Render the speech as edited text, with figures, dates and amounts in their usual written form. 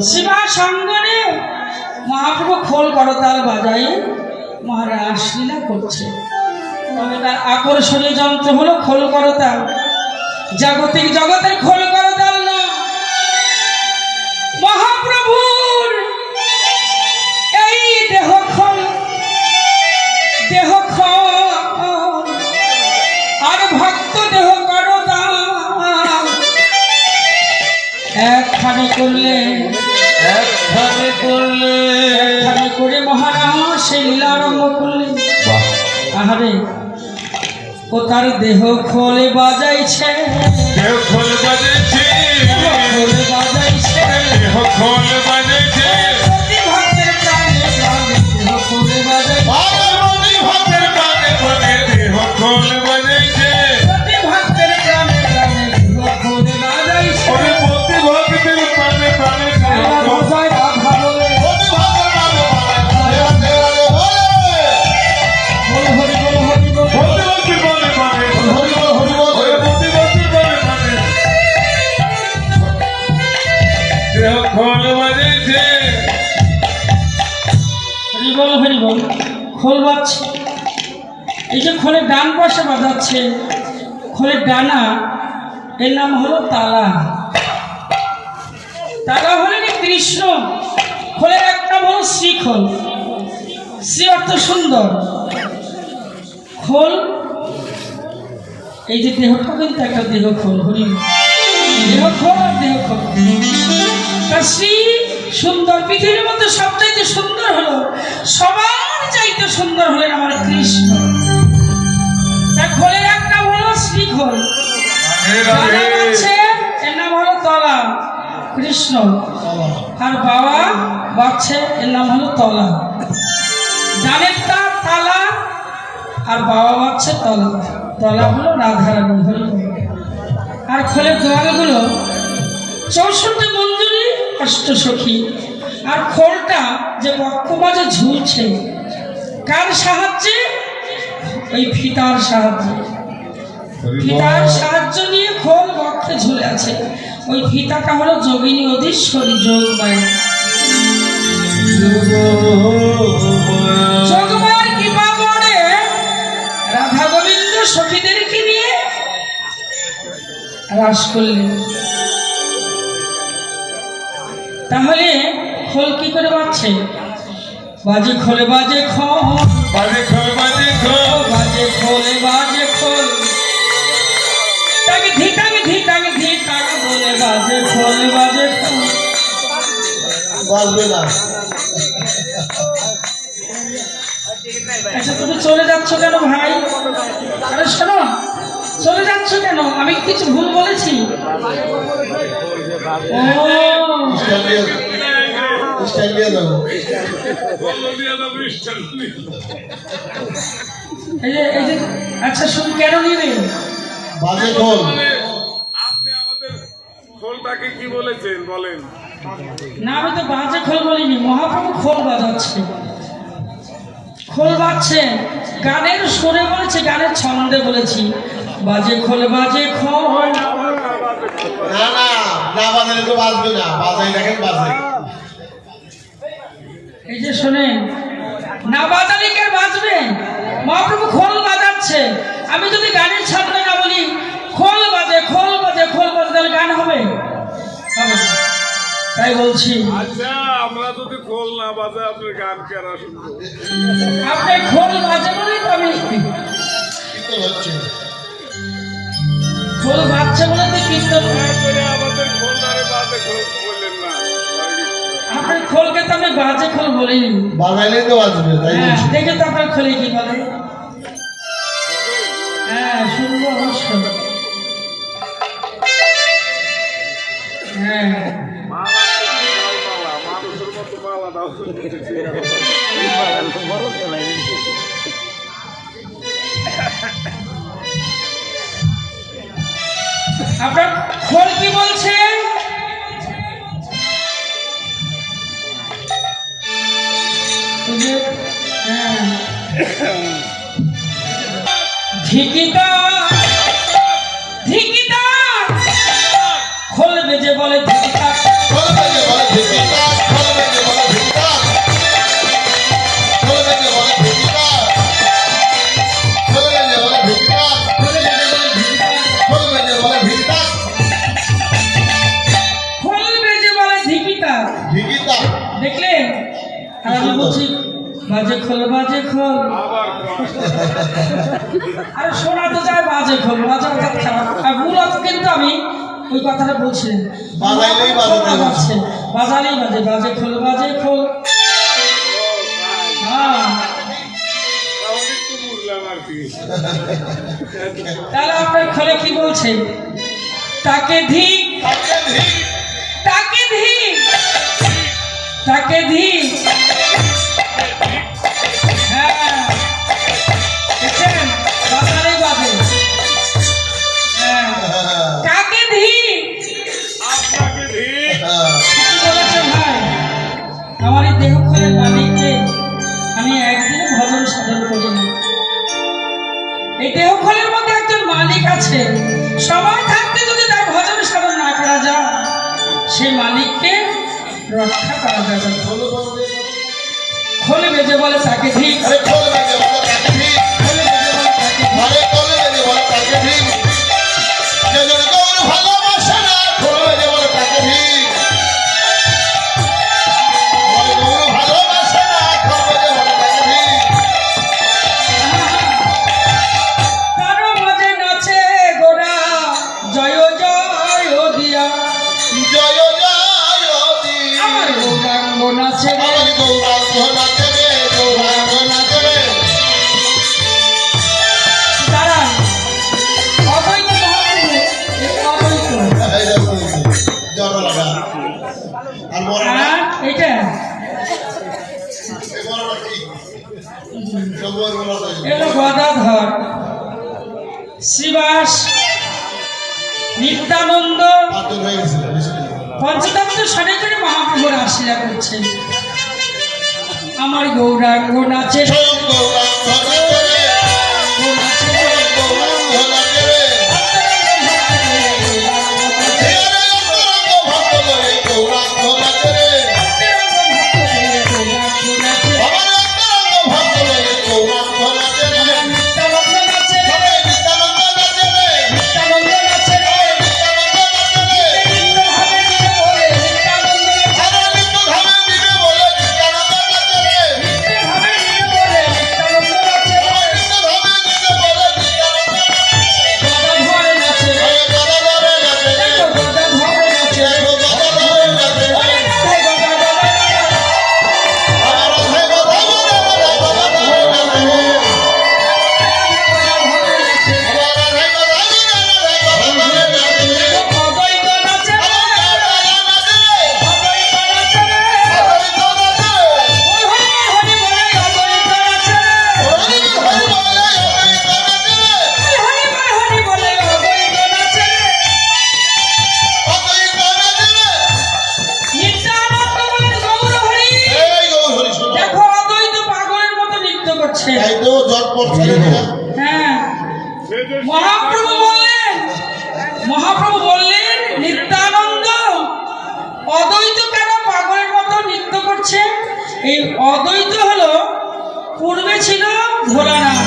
শিবা সঙ্গনে মহাপ্রভু খোল করতাল বাজায় মহারাজ লীলা করছে। তবে তার আকর্ষণীয় যন্ত্র হলো খোল করতাল। জাগতিক জগতের খোল করতাল না, মহাপ্রভুর এই দেহ খোল, দেহ খোল আর ভক্ত দেহ করতাল একখানে করলে করে মহারাজ সেই লীলা আরম্ভ করলেন। আহারে ও তার দেহ খোলে বাজাইছে, দেহ খোল বাজাইছে, খোল বাজাইছে, দেহ খোল বাজাইছে, প্রতি ভক্তের প্রাণে প্রাণে দেহ খোলে বাজাইছে, পার্বতী ভক্তের প্রাণে প্রাণে দেহ খোল বাজাইছে, প্রতি ভক্তের প্রাণে প্রাণে দেহ খোলে বাজাইছে। ওরে প্রতি ভক্তের প্রাণে প্রাণে দেহ খোল বাজায় রাধা বলে প্রতি ভক্তের প্রাণে প্রাণে বল হরি বল হরি বল, প্রতি ভক্তের প্রাণে প্রাণে হরি বল হরি বল, ওরে প্রতি ভক্তের প্রাণে প্রাণে দেহ খোল বাজাইছে। হরি বল হরি বল। খোল বাজছে, এই যে খোলের ডান পাশে বাজাচ্ছে, খোলের ডানা, এর নাম হলো তালা। তালা হলেন কৃষ্ণ। খোলের এক নাম হলো শ্রীখোল। শ্রী অর্থ সুন্দর। খোল, এই যে দেহটা কিন্তু একটা দেহ খোল। হরি দেহ খোল আর দেহ খোল। তা শ্রী সুন্দর, পৃথিবীর মধ্যে সবচাইতে সুন্দর হলো, সবার চাইতে সুন্দর হলেন আমার কৃষ্ণ। তা খোলের এক নাম হলো শ্রীখোল, ডানা বাজছে, এর নাম হলো তলা কৃষ্ণ, আর বাবা বাজছে, এর নাম হলো তলা। ডানেরটা তালা আর বাবা বাজছে তলা। তলা হলো রাধারানী। হরি বল। আর খোলের দোয়ালগুলো 64 মঞ্জুরি, অষ্টসখী। আর খোলটা যে বক্ষ মাঝে ঝুলছে কার সাহায্যে? ওই ফিতার সাহায্যে। ফিতার সাহায্য নিয়ে খোল বক্ষে ঝুলে আছে। ওই ফিতাটা হলো যোগিনী অধীশ্বরী যোগমায়া। যোগমায়ার কৃপা বলে রাধা গোবিন্দ সখীদেরকে নিয়ে রাস করলেন। তাহলে খোল কি করে বাজছে? বাজে খোলে বাজে খোল, বাজে খোল বাজে খোল, বাজে খোলে বাজে খোল, তাকে ধিটাকে ধিটাকে ধিটাকে বলে বাজে খোলে বাজে খোল। বাজবে না। আচ্ছা তুমি চলে যাচ্ছ কেন ভাই? আরে শোনো, চলে যাচ্ছ কেন? আমি কিছু ভুল বলেছি? ও স্টাইল দিয়ে দাও। এই যে আচ্ছা শুন, কেন নিবেন? বাজে খোল। আপনি আমাদের খোলটাকে কি বলেছেন বলেন? না আমি তো বাজে খোল বলিনি, মহাপ্রভু খোল বাজাচ্ছে। খোল বাজছে, গানের সুরে বলেছি, গানের ছন্দে বলেছি। বাজে খোল বাজে খোল। না না, না বাজালে তো বাজবে না। বাজাই দেখেন বাজে। এই যে শোনেন, না বাজালে কে বাজবে? মহাপ্রভু খোল বাজাচ্ছে। আমি যদি গানের ছন্দে না বলি খোল বাজে খোল বাজে খোল বাজে, তাহলে গান হবে? হবে না। তাই বলছি, আচ্ছা আমরা যদি খোল না বাজে আপনার গান কেনা শুনবো? আপনি খোল বাজে বলেই তো আমি, কীর্তন হচ্ছে। খোল বাজছে বলে তো কীর্তন। তারপরে আমাদের খোলদারে বাজে খোল বললেন না। আপনার খোলকে তো আমি বাজে খোল বলিনি। বাজাইলে তো বাজবে, তাই হ্যাঁ, বলছি। দেখে তো আপনার খোলে কি বলে। হ্যাঁ শুনবো অবশ্যই। হ্যাঁ মানুষের মতো মালা দাও। আপনার খোল কি বলছে? ধিকিতা ধিকিতা খোল বেজে বলে ধিকিতা ঢেকিটাক, খোল বেজে বলে ঢেকিটাক। খোল বেজে বলে ঢেকিটাক। খোল বেজে বলে ঢেকিটাক। খোল বেজে বলে ঢেকিটাক। খোল বেজে বলে ধিকিতা। ঢেকিটাক। দেখলেন? আর আমি বলছি বাজে খোল বাজে খোল। আরে শোনা তো যায় বাজে খোল, বাজে অর্থাৎ খারাপ। আর মূলত কিন্তু আমি ওই কথাটা বলছি না। বাজাইলেই বাজাতে বাজছে, বাজালেই বাজে, বাজে খোল বাজে খোল। হ্যাঁ, তাহলে আপনার খোলে কি বলছে? তাকে ধিক, তাকে ধিক। তাকে ধিক, তাকে ধিক। হ্যাঁ, দেখছেন? বাজালেই বাজে। হ্যাঁ, তাকে ধিক। কি বলেছে ভাই? আমার এই দেহক্ষণের মালিককে আমি একদিনও ভজন সাধন করিনি। এই দেহক্ষণের মধ্যে একজন মালিক আছে, সময় থাকতে যদি তার ভজন সাধন না করা যায়, সে মালিককে রক্ষা করা যাবে না। খোল বেজে বলে তাকে ঠিক, আরে খোল বেজে বলে তাকে ধিক। খোল বেজে বলে তাকে ঠিক। আরে খোল বেজে বলে তাকে ধিক। যেজন গৌর ভালোবাসে না, খোল বেজে বলে তাকে ধিক। বলে গৌর ভালোবাসে না, খোল বেজে বলে তাকে ধিক। কারো মাঝে নাচে গোরা জয় জয় দিয়া, জয় জয় দি। আমার গৌরাঙ্গ নাচে রে। আমার গৌরাঙ্গ নাচে রে, গৌরাঙ্গ নাচে রে। দাঁড়ান, অদ্বৈত মহাপ্রভু, এই অদ্বৈত। এই দেখো, জড় লাগা। আর মরা না? আর এটা এই মরা না কি? সবর মরা না। এলো গদাধর, শ্রীবাস, নিত্যানন্দ, পাতন হয়ে গেছিল, বেশি দিন। পঞ্চতত্ত্ব সনেকরে মহাপ্রভুর আশীর্বাদ করছেন। আমার গৌরাঙ্গ নাচে রে, স্বয়ং গৌরাঙ্গ নাচে রে, নাচে রে, গৌরাঙ্গ নাচে রে। হে রে অন্তরঙ্গ ভক্ত করে গৌরাঙ্গ নাচে রে। আমার অন্তরঙ্গ ভক্ত করে গৌরাঙ্গ নাচে রে। নিত্যানন্দ নাচে রে, সবাই নিত্যানন্দ নাচে রে। নিত্যানন্দ নাচে রে, নিত্যানন্দ নাচে রে। নিত্যভাবে নিতে বলে নিত্যানন্দ নাচে আরে নিত্য ধামে দিবে বলে নিত্যানন্দ নাচে রে। নিত্যভাবে নিতে বলে নিত্যানন্দ নাচে রে। আমার নিত্য ধামে দিবে বলে নিত্যানন্দ নাচে রে। গদাধর নাচে রে, এই গদাধরে নাচে রে। দেখো গদাধর নাচে রে। এই গদাধরে নাচে রে। ওরে রাধে গদাধর নাচে রে। আমার রাধে গদাধরে নাচে রে। আমার রাধে গদাধরে নাচে রে। অদ্বৈত নাচে রে, অদ্বৈত নাচে রে। ওই হরি বলে অদ্বৈত নাচে রে। ওই হরি বলে অদ্বৈত নাচে রে। নিত্যানন্দ বলে গৌর হরি। দেখো অদ্বৈত পাগলের মতো নৃত্য করছে। হ্যাঁ, মহাপ্রভু বললেন নিত্যানন্দ অদ্বৈত কেন পাগলের মতো নৃত্য করছে? এই অদ্বৈত হলো পূর্বে ছিল ভোলানাথ,